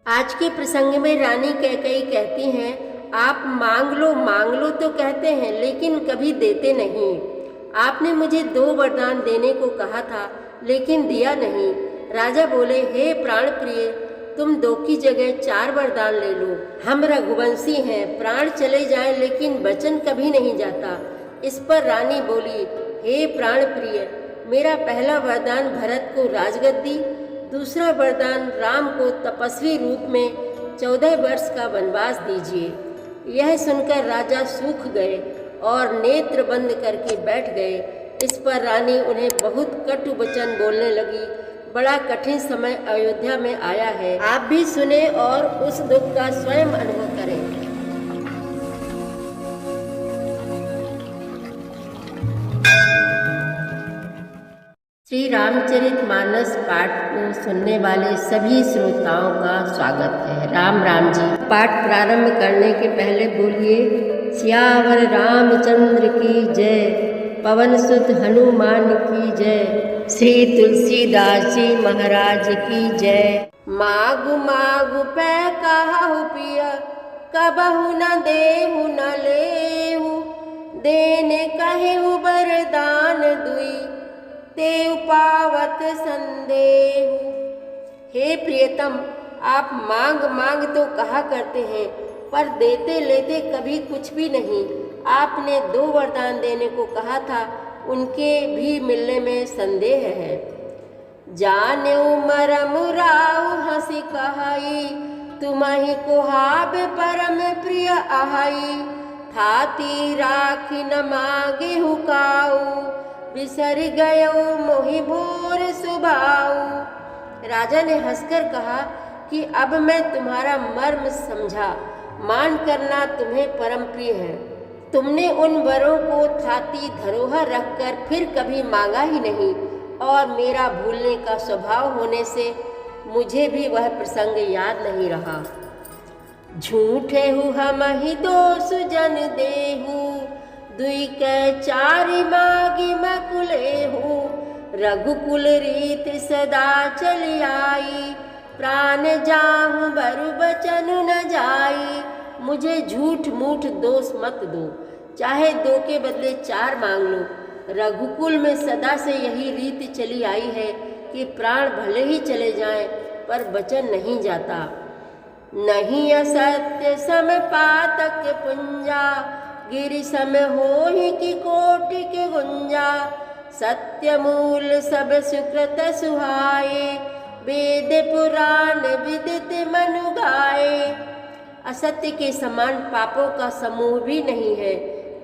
आज के प्रसंग में रानी कैकेयी कहती हैं, आप मांग लो तो कहते हैं, लेकिन कभी देते नहीं। आपने मुझे 2 वरदान देने को कहा था, लेकिन दिया नहीं। राजा बोले, हे प्राण प्रिय, तुम 2 की जगह 4 वरदान ले लो। हम रघुवंशी हैं, प्राण चले जाएं लेकिन वचन कभी नहीं जाता। इस पर रानी बोली, हे प्राण प्रिय, मेरा पहला वरदान भरत को राजगद्दी, दूसरा वरदान राम को तपस्वी रूप में 14 वर्ष का वनवास दीजिए। यह सुनकर राजा सूख गए और नेत्र बंद करके बैठ गए। इस पर रानी उन्हें बहुत कटु वचन बोलने लगी। बड़ा कठिन समय अयोध्या में आया है, आप भी सुने और उस दुख का स्वयं अनुभव करें। श्री रामचरितमानस पाठ को सुनने वाले सभी श्रोताओं का स्वागत है। राम राम जी। पाठ प्रारंभ करने के पहले बोलिए, सियावर रामचंद्र की जय, पवन सुत हनुमान की जय, श्री तुलसीदास जी महाराज की जय। मागु मागु पै कहु पिया, कबहु न देहु न लेहु, देने कहेहु वरदान दुई, तेउ पावत संदेहु। हे प्रियतम, आप मांग मांग तो कहा करते हैं, पर देते लेते कभी कुछ भी नहीं। आपने 2 वरदान देने को कहा था, उनके भी मिलने में संदेह है। जानेउ मरम राउ हंसी कहाई, तुम्हि कुहाब परम प्रिय आहाई, थाती राखी न मागे हुकाऊ, बिसर गयो मोहि भोर सुभाऊ। राजा ने हंसकर कहा कि अब मैं तुम्हारा मर्म समझा, मान करना तुम्हें परम प्रिय है। तुमने उन वरों को थाती धरोहर रखकर फिर कभी मांगा ही नहीं, और मेरा भूलने का स्वभाव होने से मुझे भी वह प्रसंग याद नहीं रहा। झूठे हु हमहि दोष जन देहु, दुई कै चारि मागी मकुलेहु, रघुकुल रीत सदा चली आई, प्राण जाहु बरु बचन न जाई। मुझे झूठ मूठ दोष मत दो, चाहे 2 के बदले 4 मांग लो। रघुकुल में सदा से यही रीत चली आई है कि प्राण भले ही चले जाएं, पर वचन नहीं जाता। नहीं असत्य सम पातक पुंजा, गिरि सम होहि की कोटि के गुंजा, सत्य मूल सब सुकृत सुहाए, वेद पुराण विदित मनु गाए। असत्य के समान पापों का समूह भी नहीं है।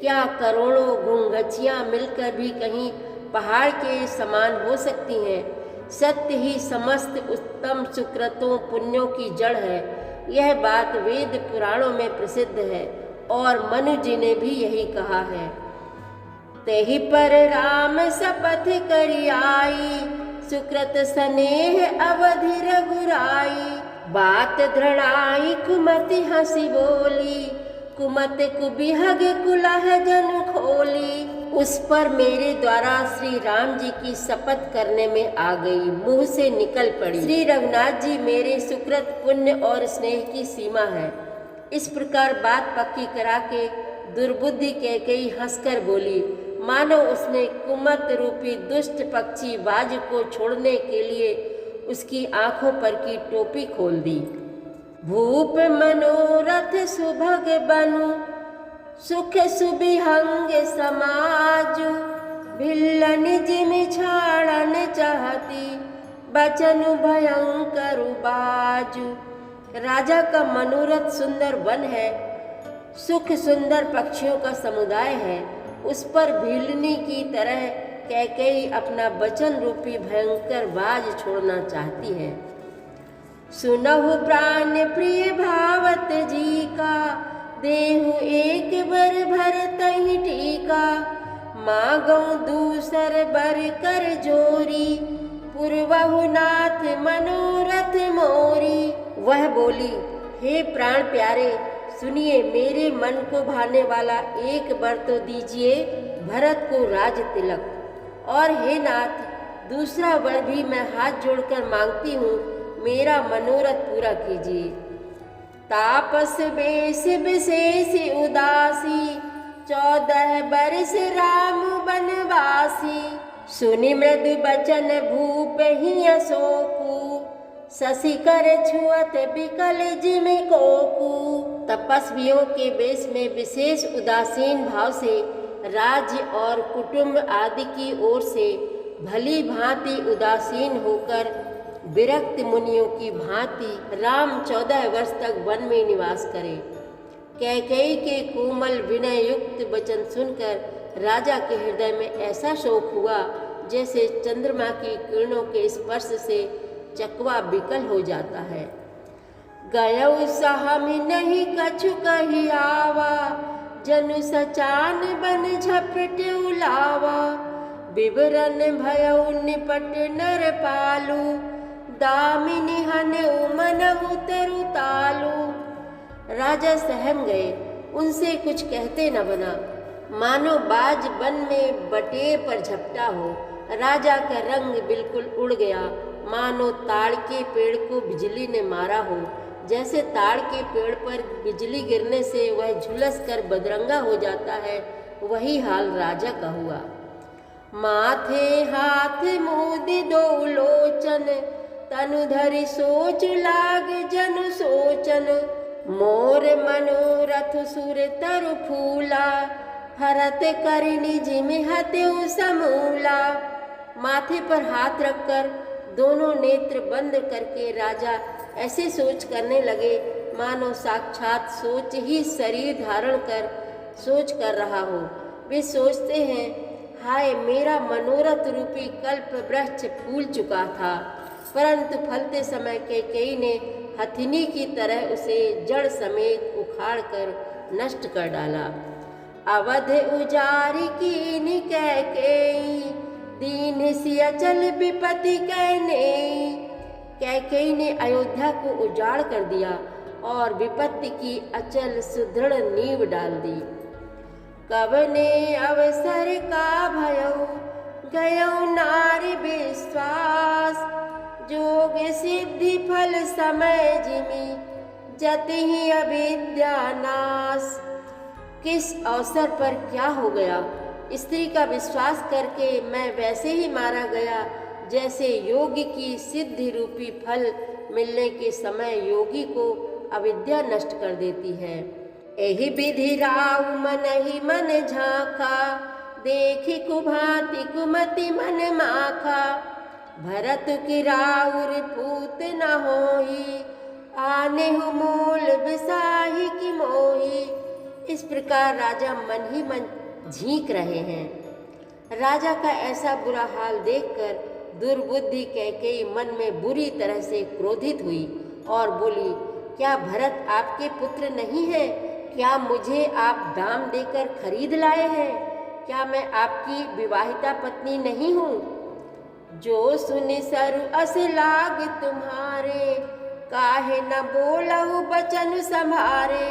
क्या करोड़ों गुंगचियाँ मिलकर भी कहीं पहाड़ के समान हो सकती हैं? सत्य ही समस्त उत्तम सुकृतों पुण्यों की जड़ है। यह बात वेद पुराणों में प्रसिद्ध है और मनु जी ने भी यही कहा है। तेहि पर राम शपथ करि आई, सुकृत स्नेह अवधि रघुराई, बात दृढ़ाई कुमति हंसी बोली, कुमत कुबिहग कुलह जन खोली। उस पर मेरे द्वारा श्री राम जी की शपथ करने में आ गई, मुंह से निकल पड़ी। श्री रघुनाथ जी मेरे सुकृत पुण्य और स्नेह की सीमा है। इस प्रकार बात पक्की करा के दुर्बुद्धि कैकेयी हंसकर बोली, मानो उसने कुमत रूपी दुष्ट पक्षी बाज को छोड़ने के लिए उसकी आंखों पर की टोपी खोल दी। भूप मनोरथ सुभग बनु, सुख सुबिहंग समाजु, भिल्लन जिम छाड़न चाहती, बचनु भयंकर बाजु। राजा का मनोरथ सुंदर वन है, सुख सुंदर पक्षियों का समुदाय है। उस पर भीलनी की तरह कैकेयी अपना वचन रूपी भयंकर बाज छोड़ना चाहती है। सुनहु प्राण प्रिय भावत जी का, देहु एक बर भरतहि टीका, मांगऊ दूसर बर कर जोरी, पुरवहु नाथ मनोरथ मोरी। वह बोली, हे प्राण प्यारे, सुनिए, मेरे मन को भाने वाला एक वर तो दीजिए, भरत को राज तिलक। और हे नाथ, दूसरा वर भी मैं हाथ जोड़कर मांगती हूँ, मेरा मनोरथ पूरा कीजिए। तापस बेस विशेष उदासी 14 बरस राम बनवासी। सुनि मृदु बचन भूप ही अशोकु शशि कर छुअत बिकल जिम कोकु। तपस्वियों के वेश में विशेष उदासीन भाव से राज्य और कुटुंब आदि की ओर से भली भांति उदासीन होकर विरक्त मुनियों की भांति राम 14 वर्ष तक वन में निवास करे। कैकेयी के कोमल विनय युक्त वचन सुनकर राजा के हृदय में ऐसा शोक हुआ जैसे चंद्रमा की किरणों के स्पर्श से चकवा विकल हो जाता है। गयौ सहमि नहीं कछु कही आवा जनु सचान बन झपट उलावा। विवरण भयउ निपट नर पालू दामिनी हन उमन उतरु तालू। राजा सहम गए, उनसे कुछ कहते न बना, मानो बाज वन में बटेर पर झपटा हो। राजा का रंग बिल्कुल उड़ गया, मानो ताड़ के पेड़ को बिजली ने मारा हो। जैसे ताड़ के पेड़ पर बिजली गिरने से वह झुलस कर बदरंगा हो जाता है, वही हाल राजा का हुआ। माथे हाथ मोदि दो लोचन तनु धरि सोच लाग जनु सोचन। मोर मनोरथ सुर तरु फूला हरत करिनी जिमि हत्यु समूला। माथे पर हाथ रखकर दोनों नेत्र बंद करके राजा ऐसे सोच करने लगे मानो साक्षात सोच ही शरीर धारण कर सोच कर रहा हो। वे सोचते हैं, हाय मेरा मनोरथ रूपी कल्प वृक्ष फूल चुका था, परंतु फलते समय कैकेयी ने हथिनी की तरह उसे जड़ समेत उखाड़ कर नष्ट कर डाला। अवध उजारी कीनि कैकेयी दीन सी अचल विपत्ति कहने। कैकेयी ने अयोध्या को उजाड़ कर दिया और विपत्ति की अचल सुदृढ़ नींव डाल दी। कवने अवसर का भयउ गयौ नारी विश्वास। जोग सिद्धि फल समय जिमि जति ही अविद्या नाश। किस अवसर पर क्या हो गया? स्त्री का विश्वास करके मैं वैसे ही मारा गया जैसे योगी की सिद्धि रूपी फल मिलने के समय योगी को अविद्या नष्ट कर देती है। एहि विधि राउ मन ही मन झांका देखी कुभांति कुमति मन माखा। भरत की राउर पूत न होई आने हु मूल बिसाही की मोही। इस प्रकार राजा मन ही मन झींक रहे हैं। राजा का ऐसा बुरा हाल देखकर दुर्बुद्धि कैकेयी मन में बुरी तरह से क्रोधित हुई और बोली, क्या भरत आपके पुत्र नहीं है? क्या मुझे आप दाम देकर खरीद लाए हैं? क्या मैं आपकी विवाहिता पत्नी नहीं हूँ? जो सुनि सरु अस लाग तुम्हारे काहे न बोलहु बचन संभारे।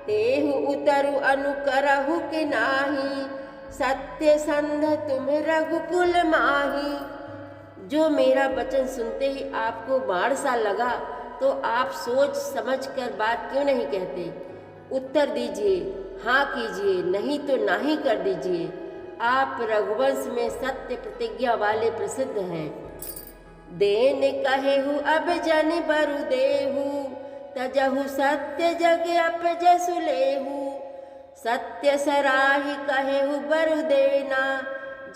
तेहु उतरु अनुकरहु कि नाही सत्य संध तुम रघुकुल माही। जो मेरा वचन सुनते ही आपको बाण सा लगा तो आप सोच समझ कर बात क्यों नहीं कहते? उत्तर दीजिए, हाँ कीजिए, नहीं तो नाही कर दीजिए। आप रघुवंश में सत्य प्रतिज्ञा वाले प्रसिद्ध हैं। देन कहेहु अब जन बरु देहु तजहु सत्य जग अपजसु लेहु। सत्य सराहि कहेहु बरु देना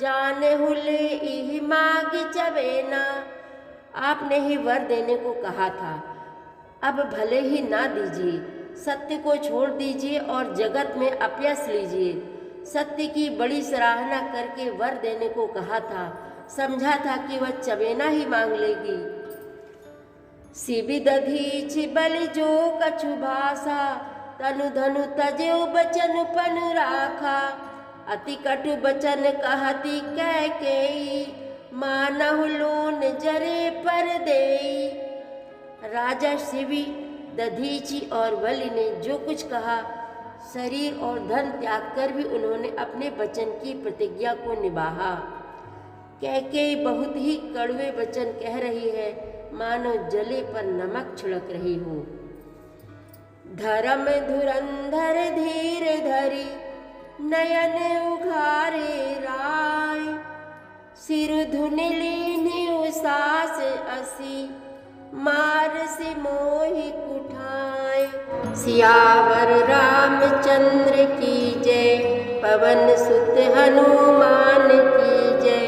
जानहु ले इहि मागी चवेना। आपने ही वर देने को कहा था, अब भले ही ना दीजिए, सत्य को छोड़ दीजिए और जगत में अपयश लीजिए। सत्य की बड़ी सराहना करके वर देने को कहा था, समझा था कि वह चवेना ही मांग लेगी। शिवि दधीच बल जो कछु भाषा तनु धनु तजेउ बचन पनु राखा। अति कटु बचन कहती कैकेयी मानहु लोन जरे पर देई। राजा शिवि, दधीची और बलि ने जो कुछ कहा, शरीर और धन त्याग कर भी उन्होंने अपने वचन की प्रतिज्ञा को निभाया। कैकेयी बहुत ही कड़वे वचन कह रही है, मानो जले पर नमक छिड़क रही हूँ। धर्म धुरंधर धीर धरी नयन उघारे राय, सिर धुन लीनी उसास असी मार से मोहि कुठाय। सियावर रामचंद्र की जय, पवन सुत हनुमान की जय,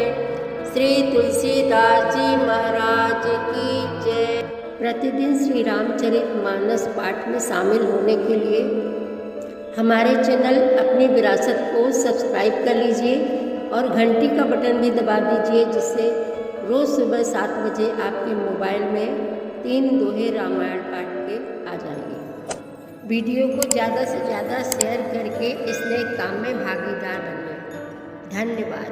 श्री तुलसीदास जी महाराज की जय। प्रतिदिन श्री रामचरितमानस पाठ में शामिल होने के लिए हमारे चैनल अपनी विरासत को सब्सक्राइब कर लीजिए और घंटी का बटन भी दबा दीजिए, जिससे रोज़ सुबह 7 बजे आपके मोबाइल में 3 दोहे रामायण पाठ के आ जाएंगे। वीडियो को ज़्यादा से ज़्यादा शेयर करके इस नए काम में भागीदार बनिए। धन्यवाद।